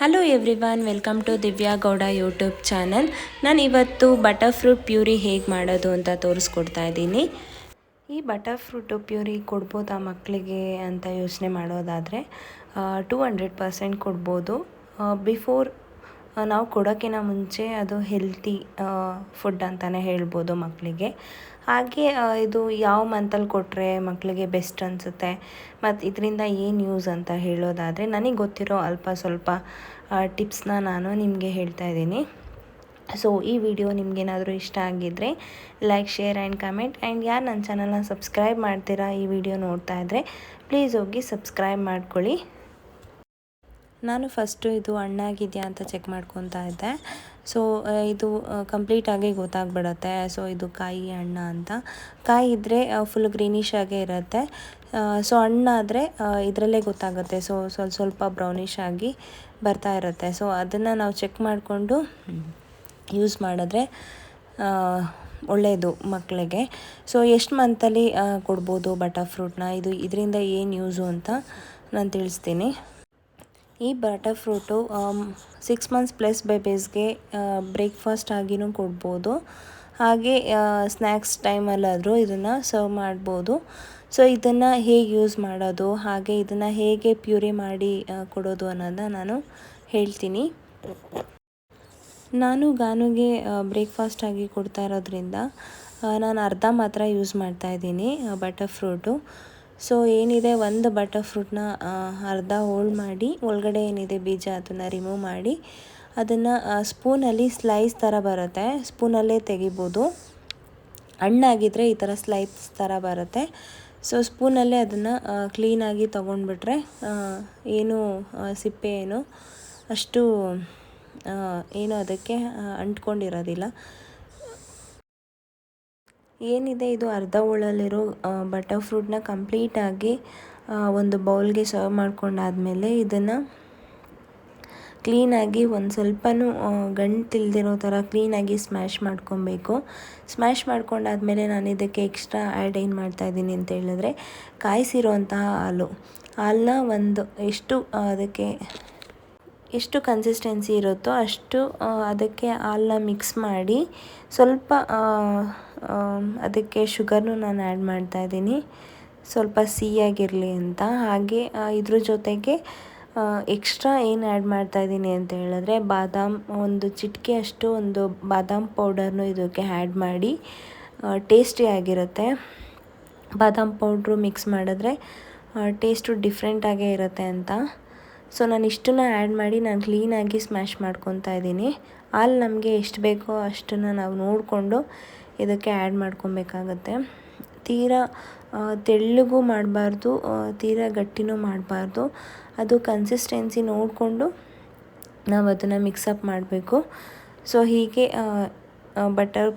Hello everyone, welcome to Divya Gowda YouTube channel. ನಾನು ಇವತ್ತು butter fruit puree ಹೇಗೆ ಮಾಡೋದು ಅಂತ ತೋರಿಸ್ಕೊಡ್ತಾ ಇದ್ದೀನಿ. ಈ ಬಟರ್ ಫ್ರೂಟು ಪ್ಯೂರಿ ಕೊಡ್ಬೋದಾ ಮಕ್ಕಳಿಗೆ ಅಂತ ಯೋಚನೆ ಮಾಡೋದಾದರೆ 200% ಕೊಡ್ಬೋದು. ಬಿಫೋರ್ ನಾವು ಕೊಡೋಕ್ಕಿಂತ ಮುಂಚೆ ಅದು ಹೆಲ್ತಿ ಫುಡ್ ಅಂತಲೇ ಹೇಳ್ಬೋದು ಮಕ್ಕಳಿಗೆ. ಹಾಗೆ ಇದು ಯಾವ ಮಂತಲ್ಲಿ ಕೊಟ್ಟರೆ ಮಕ್ಕಳಿಗೆ ಬೆಸ್ಟ್ ಅನಿಸುತ್ತೆ ಮತ್ತು ಇದರಿಂದ ಏನು ಯೂಸ್ ಅಂತ ಹೇಳೋದಾದರೆ, ನನಗೆ ಗೊತ್ತಿರೋ ಅಲ್ಪ ಸ್ವಲ್ಪ ಟಿಪ್ಸ್ನ ನಾನು ನಿಮಗೆ ಹೇಳ್ತಾ ಇದ್ದೀನಿ. ಸೊ ಈ ವಿಡಿಯೋ ನಿಮಗೇನಾದರೂ ಇಷ್ಟ ಆಗಿದ್ದರೆ like, share and comment. And ಯಾರು ನನ್ನ ಚಾನಲ್ನ ಸಬ್ಸ್ಕ್ರೈಬ್ ಮಾಡ್ತೀರಾ ಈ ವಿಡಿಯೋ ನೋಡ್ತಾ ಇದ್ದರೆ ಪ್ಲೀಸ್ ಹೋಗಿ ಸಬ್ಸ್ಕ್ರೈಬ್ ಮಾಡ್ಕೊಳ್ಳಿ. ನಾನು ಫಸ್ಟು ಇದು ಹಣ್ಣಾಗಿದೆಯಾ ಅಂತ ಚೆಕ್ ಮಾಡ್ಕೊತಾ ಇದ್ದೆ. ಸೊ ಇದು ಕಂಪ್ಲೀಟಾಗಿ ಗೊತ್ತಾಗ್ಬಿಡತ್ತೆ. ಸೊ ಇದು ಕಾಯಿ ಹಣ್ಣು ಅಂತ. ಕಾಯಿ ಇದ್ದರೆ ಫುಲ್ ಗ್ರೀನಿಶ್ ಆಗೇ ಇರುತ್ತೆ. ಸೊ ಹಣ್ಣಾದರೆ ಇದರಲ್ಲೇ ಗೊತ್ತಾಗುತ್ತೆ. ಸೊ ಸ್ವಲ್ಪ ಬ್ರೌನಿಶ್ ಆಗಿ ಬರ್ತಾ ಇರುತ್ತೆ. ಸೊ ಅದನ್ನು ನಾವು ಚೆಕ್ ಮಾಡಿಕೊಂಡು ಯೂಸ್ ಮಾಡಿದ್ರೆ ಒಳ್ಳೆಯದು ಮಕ್ಕಳಿಗೆ. ಸೊ ಎಷ್ಟು ಮಂತಲ್ಲಿ ಕೊಡ್ಬೋದು ಬಟರ್ ಫ್ರೂಟ್ನ, ಇದರಿಂದ ಏನು ಯೂಸು ಅಂತ ನಾನು ತಿಳಿಸ್ತೀನಿ. ಈ ಬಟರ್ ಫ್ರೂಟು 6 ಮಂತ್ಸ್ ಪ್ಲಸ್ ಬೇಬೀಸ್ಗೆ ಬ್ರೇಕ್ಫಾಸ್ಟ್ ಆಗಿನೂ ಕೊಡ್ಬೋದು. ಹಾಗೆ ಸ್ನ್ಯಾಕ್ಸ್ ಟೈಮಲ್ಲಾದರೂ ಇದನ್ನು ಸರ್ವ್ ಮಾಡ್ಬೋದು. ಸೊ ಇದನ್ನು ಹೇಗೆ ಯೂಸ್ ಮಾಡೋದು, ಹಾಗೆ ಇದನ್ನು ಹೇಗೆ ಪ್ಯೂರಿ ಮಾಡಿ ಕೊಡೋದು ಅನ್ನೋದನ್ನ ನಾನು ಹೇಳ್ತೀನಿ. ನಾನು ಗಾನುಗೆ ಬ್ರೇಕ್ಫಾಸ್ಟ್ ಆಗಿ ಕೊಡ್ತಾ ಇರೋದ್ರಿಂದ ನಾನು ಅರ್ಧ ಮಾತ್ರ ಯೂಸ್ ಮಾಡ್ತಾಯಿದ್ದೀನಿ ಬಟರ್ ಫ್ರೂಟು. ಸೊ ಏನಿದೆ, ಒಂದು ಬಟರ್ ಫ್ರೂಟ್ನ ಅರ್ಧ ಹೋಲ್ಡ್ ಮಾಡಿ ಒಳಗಡೆ ಏನಿದೆ ಬೀಜ ಅದನ್ನು ರಿಮೂವ್ ಮಾಡಿ ಅದನ್ನು ಸ್ಪೂನಲ್ಲಿ ಸ್ಲೈಸ್ ಥರ ಬರುತ್ತೆ, ಸ್ಪೂನಲ್ಲೇ ತೆಗಿಬೋದು. ಹಣ್ಣಾಗಿದ್ದರೆ ಈ ಥರ ಸ್ಲೈಸ್ ಥರ ಬರುತ್ತೆ. ಸೊ ಸ್ಪೂನಲ್ಲೇ ಅದನ್ನು ಕ್ಲೀನಾಗಿ ತೊಗೊಂಡ್ಬಿಟ್ರೆ ಏನು ಸಿಪ್ಪೆ ಅಷ್ಟು ಏನು ಅದಕ್ಕೆ ಅಂಟ್ಕೊಂಡಿರೋದಿಲ್ಲ. ಏನಿದೆ, ಇದು ಅರ್ಧ ಹೋಳಲ್ಲಿರೋ ಬಟರ್ ಫ್ರೂಟ್ನ ಕಂಪ್ಲೀಟಾಗಿ ಒಂದು ಬೌಲ್ಗೆ ಸರ್ವ್ ಮಾಡ್ಕೊಂಡಾದಮೇಲೆ ಇದನ್ನು ಕ್ಲೀನಾಗಿ ಒಂದು ಸ್ವಲ್ಪನೂ ಗಂಟಿಲ್ದಿರೋ ಥರ ಕ್ಲೀನಾಗಿ ಸ್ಮ್ಯಾಶ್ ಮಾಡ್ಕೊಬೇಕು. ಸ್ಮ್ಯಾಶ್ ಮಾಡ್ಕೊಂಡಾದಮೇಲೆ ನಾನು ಇದಕ್ಕೆ ಎಕ್ಸ್ಟ್ರಾ ಆ್ಯಡ್ ಏನು ಮಾಡ್ತಾಯಿದ್ದೀನಿ ಅಂತ ಹೇಳಿದ್ರೆ, ಕಾಯಿಸಿರೋಂತಹ ಹಾಲನ್ನ ಅದಕ್ಕೆ ಎಷ್ಟು ಕನ್ಸಿಸ್ಟೆನ್ಸಿ ಇರುತ್ತೋ ಅಷ್ಟು ಅದಕ್ಕೆ ಹಾಲನ್ನ ಮಿಕ್ಸ್ ಮಾಡಿ ಸ್ವಲ್ಪ ಅದಕ್ಕೆ ಶುಗರ್ನು ನಾನು ಆ್ಯಡ್ ಮಾಡ್ತಾಯಿದ್ದೀನಿ, ಸ್ವಲ್ಪ ಸಿಹಿಯಾಗಿರಲಿ ಅಂತ. ಹಾಗೆ ಇದ್ರ ಜೊತೆಗೆ ಎಕ್ಸ್ಟ್ರಾ ಏನು ಆ್ಯಡ್ ಮಾಡ್ತಾಯಿದ್ದೀನಿ ಅಂತ ಹೇಳಿದ್ರೆ, ಒಂದು ಚಿಟಿಕೆ ಅಷ್ಟು ಒಂದು ಬಾದಾಮ್ ಪೌಡರ್ನು ಇದಕ್ಕೆ ಆ್ಯಡ್ ಮಾಡಿ ಟೇಸ್ಟಿಯಾಗಿರುತ್ತೆ. ಬಾದಾಮ್ ಪೌಡ್ರು ಮಿಕ್ಸ್ ಮಾಡಿದ್ರೆ ಟೇಸ್ಟು ಡಿಫ್ರೆಂಟಾಗೇ ಇರುತ್ತೆ ಅಂತ. ಸೊ ನಾನು ಇಷ್ಟನ್ನು ಆ್ಯಡ್ ಮಾಡಿ ನಾನು ಕ್ಲೀನಾಗಿ ಸ್ಮ್ಯಾಶ್ ಮಾಡ್ಕೊತಾ ಇದ್ದೀನಿ. ಹಾಲು ನಮಗೆ ಎಷ್ಟು ಬೇಕೋ ಅಷ್ಟನ್ನು ನಾವು ನೋಡಿಕೊಂಡು ಇದಕ್ಕೆ ಆ್ಯಡ್ ಮಾಡ್ಕೊಬೇಕಾಗತ್ತೆ. ತೀರಾ ತೆಳ್ಳಗೂ ಮಾಡಬಾರ್ದು, ತೀರಾ ಗಟ್ಟಿನೂ ಮಾಡಬಾರ್ದು. ಅದು ಕನ್ಸಿಸ್ಟೆನ್ಸಿ ನೋಡಿಕೊಂಡು ನಾವು ಅದನ್ನು ಮಿಕ್ಸಪ್ ಮಾಡಬೇಕು. ಸೊ ಹೀಗೆ ಬಟರ್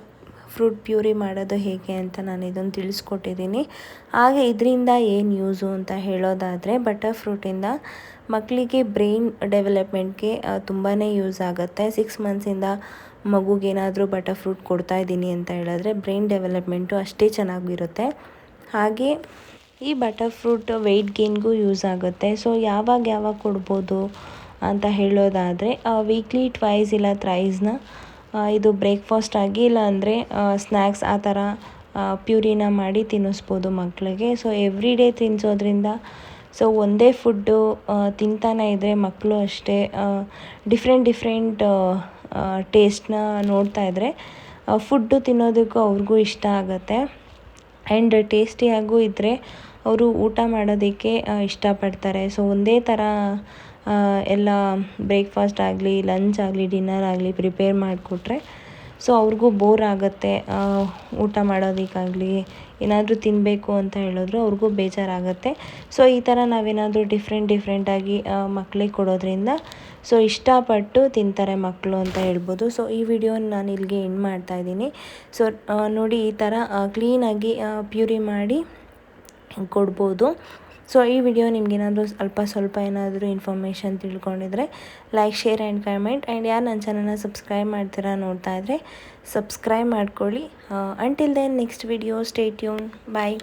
ಫ್ರೂಟ್ ಪ್ಯೂರಿ ಮಾಡೋದು ಹೇಗೆ ಅಂತ ನಾನು ಇದನ್ನು ತಿಳಿಸ್ಕೊಟ್ಟಿದ್ದೀನಿ. ಹಾಗೆ ಇದರಿಂದ ಏನು ಯೂಸು ಅಂತ ಹೇಳೋದಾದರೆ, ಬಟರ್ ಫ್ರೂಟಿಂದ ಮಕ್ಕಳಿಗೆ ಬ್ರೈನ್ ಡೆವಲಪ್ಮೆಂಟ್ಗೆ ತುಂಬಾ ಯೂಸ್ ಆಗುತ್ತೆ. 6 ಮಂತ್ಸಿಂದ ಮಗುಗೇನಾದರೂ ಬಟರ್ ಫ್ರೂಟ್ ಕೊಡ್ತಾಯಿದ್ದೀನಿ ಅಂತ ಹೇಳಿದ್ರೆ ಬ್ರೈನ್ ಡೆವಲಪ್ಮೆಂಟು ಅಷ್ಟೇ ಚೆನ್ನಾಗಿರುತ್ತೆ. ಹಾಗೆ ಈ ಬಟರ್ ಫ್ರೂಟ್ ವೆಯ್ಟ್ ಗೇನ್ಗೂ ಯೂಸ್ ಆಗುತ್ತೆ. ಸೊ ಯಾವಾಗ ಕೊಡ್ಬೋದು ಅಂತ ಹೇಳೋದಾದರೆ, ವೀಕ್ಲಿ ಟ್ವೈಸ್ ಇಲ್ಲ ಥ್ರೈಸ್ನ ಇದು ಬ್ರೇಕ್ಫಾಸ್ಟ್ ಆಗಿ, ಇಲ್ಲ ಅಂದರೆ ಸ್ನ್ಯಾಕ್ಸ್ ಆ ಥರ ಪ್ಯೂರಿನ ಮಾಡಿ ತಿನ್ನಿಸ್ಬೋದು ಮಕ್ಕಳಿಗೆ. ಸೊ ಎವ್ರಿ ಡೇ ತಿನ್ನಿಸೋದ್ರಿಂದ, ಸೊ ಒಂದೇ ಫುಡ್ಡು ತಿಂತಾನೆ ಇದ್ದರೆ ಮಕ್ಕಳು ಅಷ್ಟೇ ಡಿಫ್ರೆಂಟ್ ಟೇಸ್ಟ್ನ ನೋಡ್ತಾ ಇದ್ದರೆ ಫುಡ್ಡು ತಿನ್ನೋದಕ್ಕೂ ಅವ್ರಿಗೂ ಇಷ್ಟ ಆಗುತ್ತೆ. ಆ್ಯಂಡ್ ಟೇಸ್ಟಿಯಾಗೂ ಇದ್ದರೆ ಅವರು ಊಟ ಮಾಡೋದಕ್ಕೆ ಇಷ್ಟಪಡ್ತಾರೆ. ಸೊ ಒಂದೇ ಥರ ಎಲ್ಲ ಬ್ರೇಕ್ಫಾಸ್ಟ್ ಆಗಲಿ, ಲಂಚ್ ಆಗಲಿ, ಡಿನ್ನರ್ ಆಗಲಿ ಪ್ರಿಪೇರ್ ಮಾಡಿಕೊಟ್ರೆ ಸೊ ಅವ್ರಿಗೂ ಬೋರ್ ಆಗುತ್ತೆ. ಊಟ ಮಾಡೋದಕ್ಕಾಗಲಿ ಏನಾದರೂ ತಿನ್ನಬೇಕು ಅಂತ ಹೇಳಿದ್ರು ಅವ್ರಿಗೂ ಬೇಜಾರಾಗುತ್ತೆ. ಸೊ ಈ ಥರ ನಾವೇನಾದರೂ ಡಿಫ್ರೆಂಟಾಗಿ ಮಕ್ಕಳಿಗೆ ಕೊಡೋದ್ರಿಂದ ಸೊ ಇಷ್ಟಪಟ್ಟು ತಿಂತಾರೆ ಮಕ್ಕಳು ಅಂತ ಹೇಳ್ಬೋದು. ಸೊ ಈ ವಿಡಿಯೋನ ನಾನು ಇಲ್ಲಿಗೆ ಎಂಡ್ ಮಾಡ್ತಾಯಿದ್ದೀನಿ. ಸೊ ನೋಡಿ, ಈ ಥರ ಕ್ಲೀನಾಗಿ ಪ್ಯೂರಿ ಮಾಡಿ ಕೊಡ್ಬೋದು. ಸೊ ಈ ವಿಡಿಯೋ ನಿಮಗೇನಾದರೂ ಸ್ವಲ್ಪ ಏನಾದರೂ ಇನ್ಫಾರ್ಮೇಷನ್ ತಿಳ್ಕೊಂಡಿದ್ರೆ like, share and comment. And ಯಾರು ನನ್ನ ಚಾನಲ್ನ ಸಬ್ಸ್ಕ್ರೈಬ್ ಮಾಡ್ತೀರಾ ನೋಡ್ತಾ ಇದ್ದರೆ ಸಬ್ಸ್ಕ್ರೈಬ್ ಮಾಡ್ಕೊಳ್ಳಿ. Until then next video, stay tune, ಬಾಯ್.